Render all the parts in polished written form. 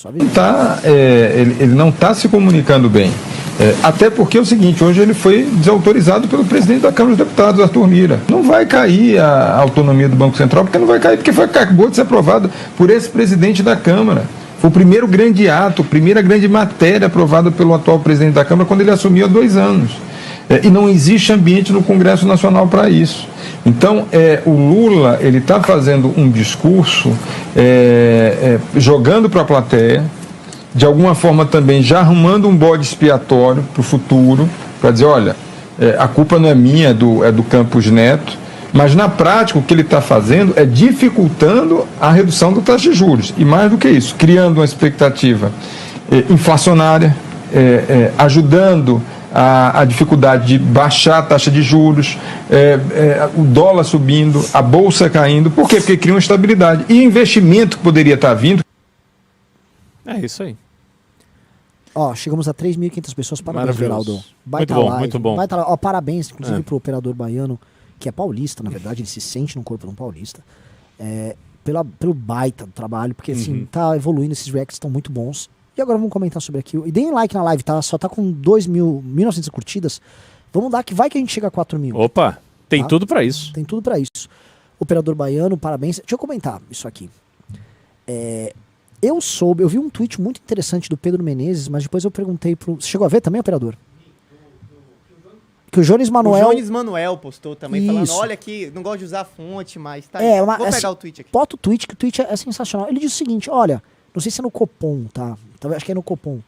Sua visão. Ele não está se comunicando bem. Até porque é o seguinte, hoje ele foi desautorizado pelo presidente da Câmara dos Deputados, Arthur Lira. Não vai cair a autonomia do Banco Central, porque não vai cair, porque acabou de ser aprovado por esse presidente da Câmara. Foi o primeiro grande ato, a primeira grande matéria aprovada pelo atual presidente da Câmara quando ele assumiu há 2 anos. E não existe ambiente no Congresso Nacional para isso. Então, o Lula ele está fazendo um discurso jogando para a plateia, de alguma forma também já arrumando um bode expiatório para o futuro, para dizer, olha, a culpa não é minha, é do Campos Neto, mas na prática o que ele está fazendo é dificultando a redução da taxa de juros. E mais do que isso, criando uma expectativa inflacionária, ajudando a dificuldade de baixar a taxa de juros, o dólar subindo, a bolsa caindo. Por quê? Porque cria uma estabilidade. E investimento que poderia estar vindo. É isso aí. Chegamos a 3.500 pessoas. Parabéns, Geraldo. Muito bom, muito bom. Parabéns, inclusive, para o operador baiano, que é paulista, na verdade, ele se sente no corpo de um paulista, pelo baita do trabalho, porque assim, tá evoluindo, esses reacts estão muito bons. E agora vamos comentar sobre aquilo. E deem like na live, tá? Só tá com 1.900 curtidas. Vamos dar que vai que a gente chega a 4.000. Opa, tem tudo pra isso. Tem tudo pra isso. Operador baiano, parabéns. Deixa eu comentar isso aqui. Eu vi um tweet muito interessante do Pedro Menezes, mas depois eu perguntei pro... Você chegou a ver também, operador? Que o Jones Manuel... O Jones Manuel postou também, falando, olha aqui, não gosto de usar fonte, mas tá aí. Vou pegar o tweet aqui. Bota o tweet, que o tweet é sensacional. Ele diz o seguinte, olha, não sei se é no Copom, tá? Acho que é no Copom.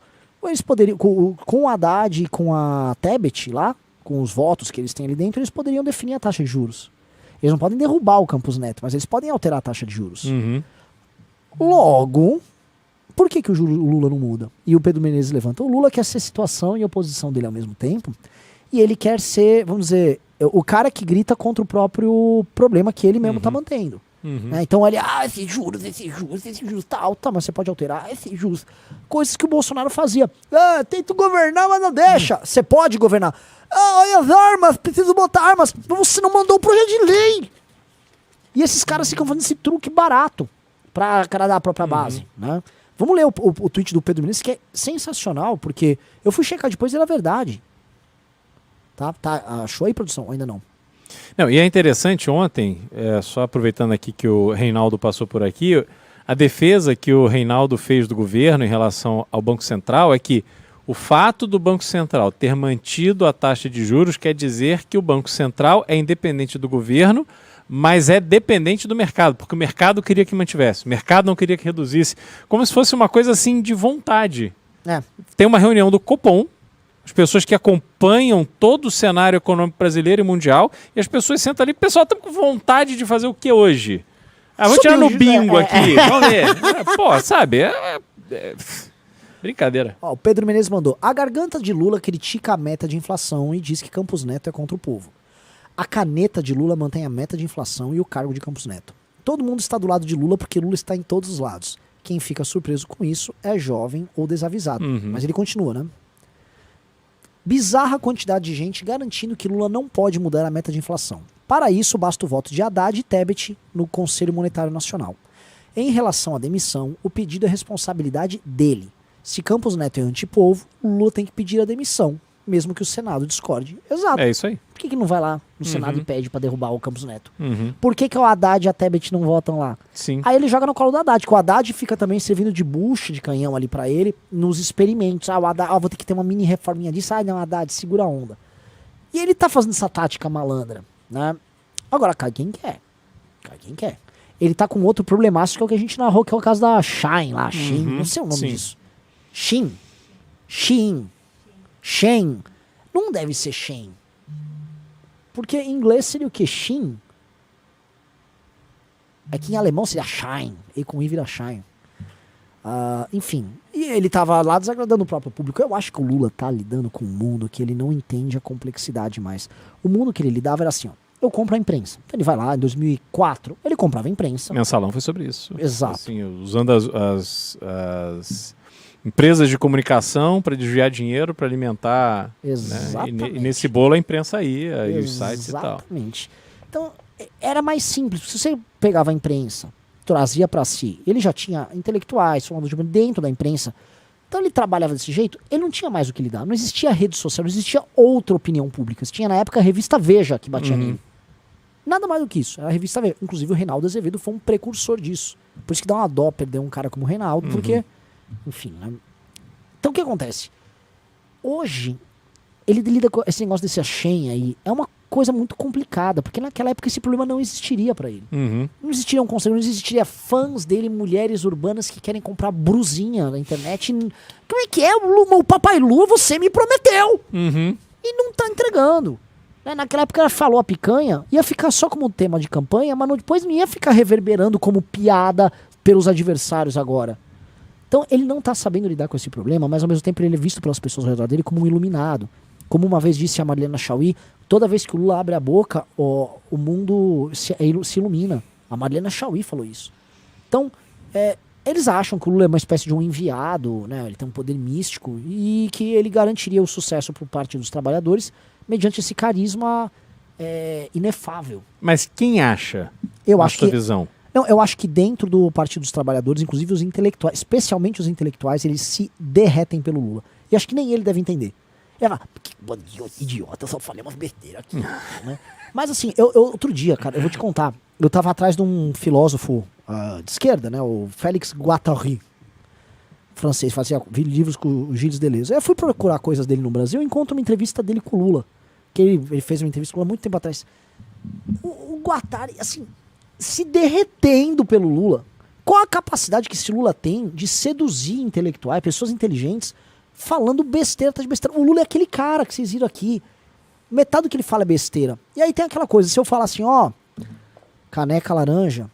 Eles poderiam, com o Haddad e com a Tebet lá, com os votos que eles têm ali dentro, eles poderiam definir a taxa de juros. Eles não podem derrubar o Campos Neto, mas eles podem alterar a taxa de juros. Logo, por que o Lula não muda? E o Pedro Menezes levanta. O Lula quer ser situação e oposição dele ao mesmo tempo, e ele quer ser, vamos dizer, o cara que grita contra o próprio problema que ele mesmo está mantendo. Então ele, esses juros, tal, mas você pode alterar, esses juros. Coisas que o Bolsonaro fazia. Tento governar, mas não deixa. Você pode governar. Olha as armas, preciso botar armas. Você não mandou o projeto de lei. E esses caras ficam fazendo esse truque barato para agradar a própria base, né? Vamos ler o tweet do Pedro Menezes, que é sensacional, porque eu fui checar depois e era verdade. Tá? Achou aí, produção? Ainda não. Não, e é interessante, ontem, só aproveitando aqui que o Reinaldo passou por aqui, a defesa que o Reinaldo fez do governo em relação ao Banco Central é que o fato do Banco Central ter mantido a taxa de juros quer dizer que o Banco Central é independente do governo, mas é dependente do mercado, porque o mercado queria que mantivesse, o mercado não queria que reduzisse, como se fosse uma coisa assim de vontade. Tem uma reunião do Copom, as pessoas que acompanham todo o cenário econômico brasileiro e mundial, e as pessoas sentam ali, o pessoal está com vontade de fazer o que hoje? Vou tirar no bingo aqui, vamos ver. Sabe, brincadeira. O Pedro Menezes mandou, a garganta de Lula critica a meta de inflação e diz que Campos Neto é contra o povo. A caneta de Lula mantém a meta de inflação e o cargo de Campos Neto. Todo mundo está do lado de Lula porque Lula está em todos os lados. Quem fica surpreso com isso é jovem ou desavisado. Mas ele continua, né? Bizarra quantidade de gente garantindo que Lula não pode mudar a meta de inflação. Para isso, basta o voto de Haddad e Tebet no Conselho Monetário Nacional. Em relação à demissão, o pedido é responsabilidade dele. Se Campos Neto é antipovo, Lula tem que pedir a demissão, mesmo que o Senado discorde. Exato. É isso aí. Por que não vai lá no Senado e pede para derrubar o Campos Neto? Por que o Haddad e a Tebet não votam lá? Sim. Aí ele joga no colo do Haddad, que o Haddad fica também servindo de bucha de canhão ali para ele nos experimentos. O Haddad, vou ter que ter uma mini reforminha disso. Não, Haddad, segura a onda. E ele tá fazendo essa tática malandra, né? Agora, cai quem quer. Ele tá com outro problemático, que é o que a gente narrou, que é o caso da Shein lá. Shein, não sei o nome disso. Shein. Não deve ser Shein. Porque em inglês seria o que? Shein. É que em alemão seria Schein. E com I vira Schein. Enfim. E ele tava lá desagradando o próprio público. Eu acho que o Lula tá lidando com um mundo que ele não entende a complexidade mais. O mundo que ele lidava era assim, eu compro a imprensa. Então ele vai lá, em 2004, ele comprava a imprensa. Mensalão foi sobre isso. Exato. Assim, usando as empresas de comunicação para desviar dinheiro, para alimentar. Exatamente. Né? E nesse bolo a imprensa ia, e os sites e tal. Exatamente. Então, era mais simples. Se você pegava a imprensa trazia para si, ele já tinha intelectuais falando dentro da imprensa, então ele trabalhava desse jeito, ele não tinha mais o que lidar, não existia rede social, não existia outra opinião pública, tinha na época a revista Veja que batia nele. Nada mais do que isso, era a revista Veja. Inclusive o Reinaldo Azevedo foi um precursor disso, por isso que dá uma dó perder um cara como o Reinaldo, porque, enfim, né? Então o que acontece? Hoje, ele lida com esse negócio desse Axen aí, é uma coisa muito complicada, porque naquela época esse problema não existiria pra ele. Não existiria um conselho, não existiria fãs dele, mulheres urbanas que querem comprar brusinha na internet. Como é que é? O Papai Lula, você me prometeu! E não tá entregando. Naquela época ela falou a picanha, ia ficar só como tema de campanha, mas depois não ia ficar reverberando como piada pelos adversários agora. Então ele não tá sabendo lidar com esse problema, mas ao mesmo tempo ele é visto pelas pessoas ao redor dele como um iluminado. Como uma vez disse a Marlena Chauí, toda vez que o Lula abre a boca, o mundo se ilumina. A Marlena Chauí falou isso. Então, eles acham que o Lula é uma espécie de um enviado, né? Ele tem um poder místico e que ele garantiria o sucesso por parte dos trabalhadores mediante esse carisma inefável. Mas quem acha? Eu acho que visão? Não, eu acho que dentro do Partido dos Trabalhadores, inclusive os intelectuais, especialmente os intelectuais, eles se derretem pelo Lula. E acho que nem ele deve entender. Ele fala, que idiota, eu só falei umas besteiras aqui. Né? Mas assim, outro dia, cara, eu vou te contar. Eu tava atrás de um filósofo de esquerda, né? O Félix Guattari, francês, fazia livros com o Gilles Deleuze. Eu fui procurar coisas dele no Brasil e encontro uma entrevista dele com o Lula. Que ele fez uma entrevista com o Lula há muito tempo atrás. O Guattari, assim, se derretendo pelo Lula. Qual a capacidade que esse Lula tem de seduzir intelectuais, pessoas inteligentes, falando besteira atrás de besteira. O Lula é aquele cara que vocês viram aqui. Metade do que ele fala é besteira. E aí tem aquela coisa, se eu falar assim, ó, caneca laranja,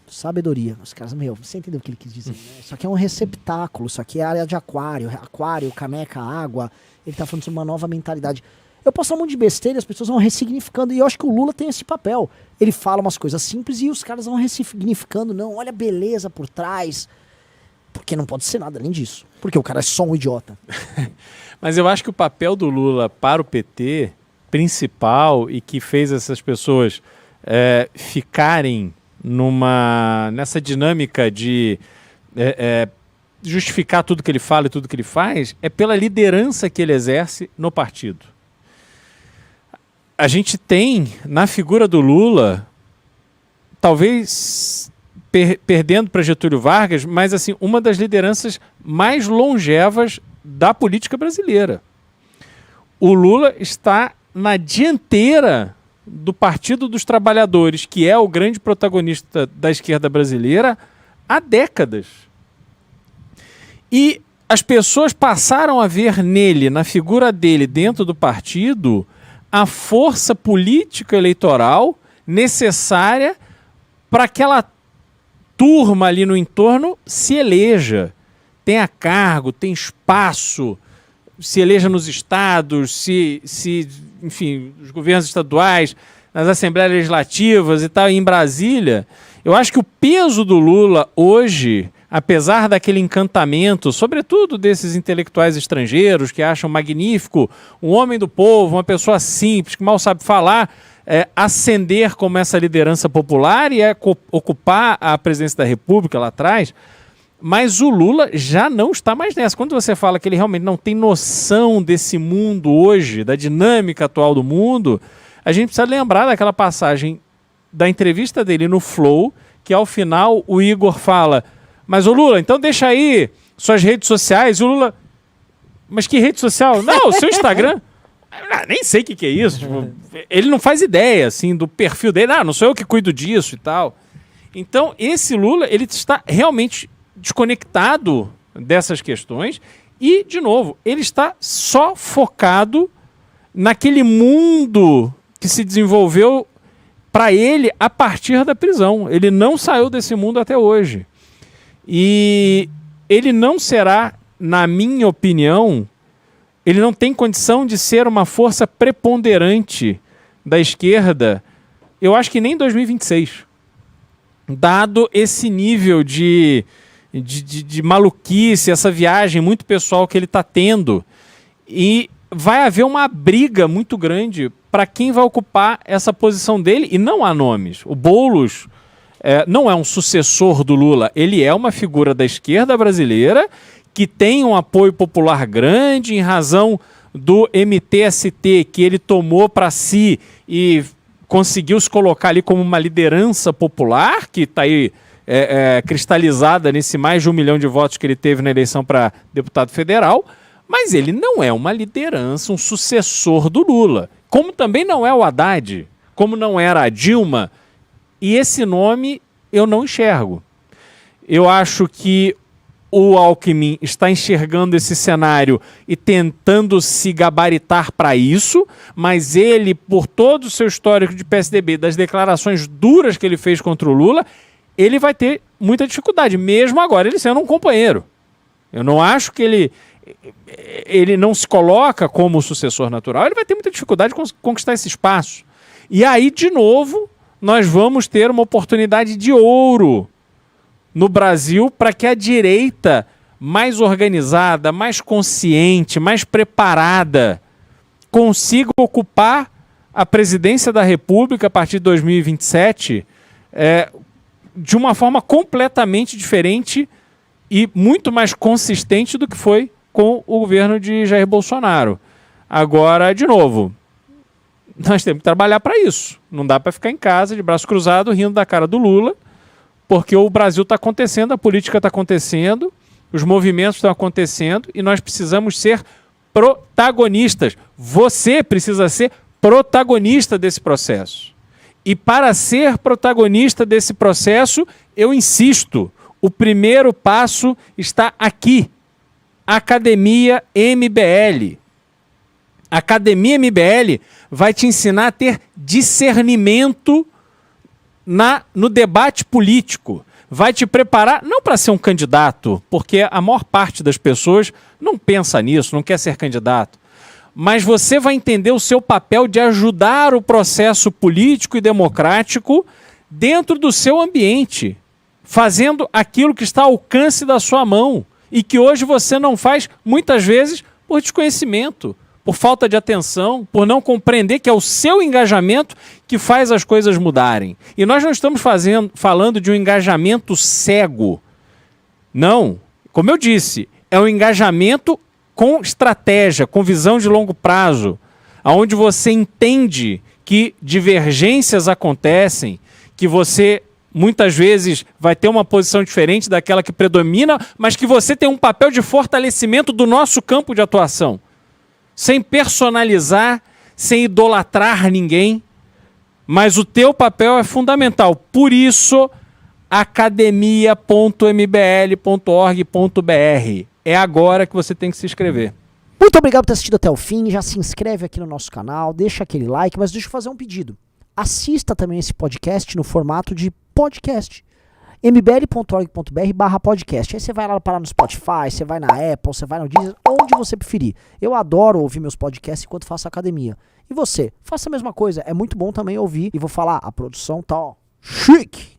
sabedoria. Os caras, você entendeu o que ele quis dizer, né? Isso aqui é um receptáculo, isso aqui é área de aquário, caneca, água. Ele tá falando sobre uma nova mentalidade. Eu posso falar um monte de besteira e as pessoas vão ressignificando. E eu acho que o Lula tem esse papel. Ele fala umas coisas simples e os caras vão ressignificando. Não, olha a beleza por trás. Porque não pode ser nada além disso. Porque o cara é só um idiota. Mas eu acho que o papel do Lula para o PT, principal, e que fez essas pessoas ficarem nessa dinâmica de justificar tudo que ele fala e tudo que ele faz, é pela liderança que ele exerce no partido. A gente tem, na figura do Lula, talvez perdendo para Getúlio Vargas, mas assim, uma das lideranças mais longevas da política brasileira. O Lula está na dianteira do Partido dos Trabalhadores, que é o grande protagonista da esquerda brasileira, há décadas. E as pessoas passaram a ver nele, na figura dele dentro do partido, a força política eleitoral necessária para aquela turma ali no entorno se eleja, tenha cargo, tem espaço, se eleja nos estados, enfim, os governos estaduais, nas assembleias legislativas e tal, e em Brasília. Eu acho que o peso do Lula hoje, apesar daquele encantamento, sobretudo desses intelectuais estrangeiros que acham magnífico um homem do povo, uma pessoa simples, que mal sabe falar, ascender como essa liderança popular e ocupar a presidência da República lá atrás, mas o Lula já não está mais nessa. Quando você fala que ele realmente não tem noção desse mundo hoje, da dinâmica atual do mundo, a gente precisa lembrar daquela passagem da entrevista dele no Flow, que ao final o Igor fala, mas o Lula, então deixa aí suas redes sociais. E o Lula, mas que rede social? Não, o seu Instagram. Nem sei o que é isso. Tipo, ele não faz ideia assim, do perfil dele. Não sou eu que cuido disso e tal. Então, esse Lula, ele está realmente desconectado dessas questões e, de novo, ele está só focado naquele mundo que se desenvolveu para ele a partir da prisão. Ele não saiu desse mundo até hoje. E ele não será, na minha opinião, ele não tem condição de ser uma força preponderante da esquerda, eu acho que nem em 2026. Dado esse nível de maluquice, essa viagem muito pessoal que ele está tendo. E vai haver uma briga muito grande para quem vai ocupar essa posição dele, e não há nomes. O Boulos não é um sucessor do Lula, ele é uma figura da esquerda brasileira que tem um apoio popular grande em razão do MTST que ele tomou para si e conseguiu se colocar ali como uma liderança popular, que está aí cristalizada nesse mais de 1 milhão de votos que ele teve na eleição para deputado federal, mas ele não é uma liderança, um sucessor do Lula. Como também não é o Haddad, como não era a Dilma, e esse nome eu não enxergo. Eu acho que o Alckmin está enxergando esse cenário e tentando se gabaritar para isso, mas ele, por todo o seu histórico de PSDB, das declarações duras que ele fez contra o Lula, ele vai ter muita dificuldade, mesmo agora ele sendo um companheiro. Eu não acho que ele não se coloca como sucessor natural, ele vai ter muita dificuldade de conquistar esse espaço. E aí, de novo, nós vamos ter uma oportunidade de ouro no Brasil para que a direita mais organizada, mais consciente, mais preparada consiga ocupar a presidência da República a partir de 2027 de uma forma completamente diferente e muito mais consistente do que foi com o governo de Jair Bolsonaro. Agora, de novo, nós temos que trabalhar para isso. Não dá para ficar em casa de braço cruzado rindo da cara do Lula, porque o Brasil está acontecendo, a política está acontecendo, os movimentos estão acontecendo e nós precisamos ser protagonistas. Você precisa ser protagonista desse processo. E para ser protagonista desse processo, eu insisto, o primeiro passo está aqui. Academia MBL. A Academia MBL vai te ensinar a ter discernimento no debate político. Vai te preparar, não para ser um candidato, porque a maior parte das pessoas não pensa nisso, não quer ser candidato. Mas você vai entender o seu papel de ajudar o processo político e democrático dentro do seu ambiente, fazendo aquilo que está ao alcance da sua mão e que hoje você não faz, muitas vezes, por desconhecimento, por falta de atenção, por não compreender que é o seu engajamento que faz as coisas mudarem. E nós não estamos falando de um engajamento cego. Não. Como eu disse, é um engajamento com estratégia, com visão de longo prazo, onde você entende que divergências acontecem, que você muitas vezes vai ter uma posição diferente daquela que predomina, mas que você tem um papel de fortalecimento do nosso campo de atuação, sem personalizar, sem idolatrar ninguém, mas o teu papel é fundamental. Por isso, academia.mbl.org.br. É agora que você tem que se inscrever. Muito obrigado por ter assistido até o fim. Já se inscreve aqui no nosso canal, deixa aquele like, mas deixa eu fazer um pedido. Assista também esse podcast no formato de podcast. mbl.org.br/podcast. Aí você vai lá parar no Spotify, você vai na Apple, você vai no Deezer, onde você preferir. Eu adoro ouvir meus podcasts enquanto faço academia. E você? Faça a mesma coisa. É muito bom também ouvir. E vou falar, a produção tá, ó, chique.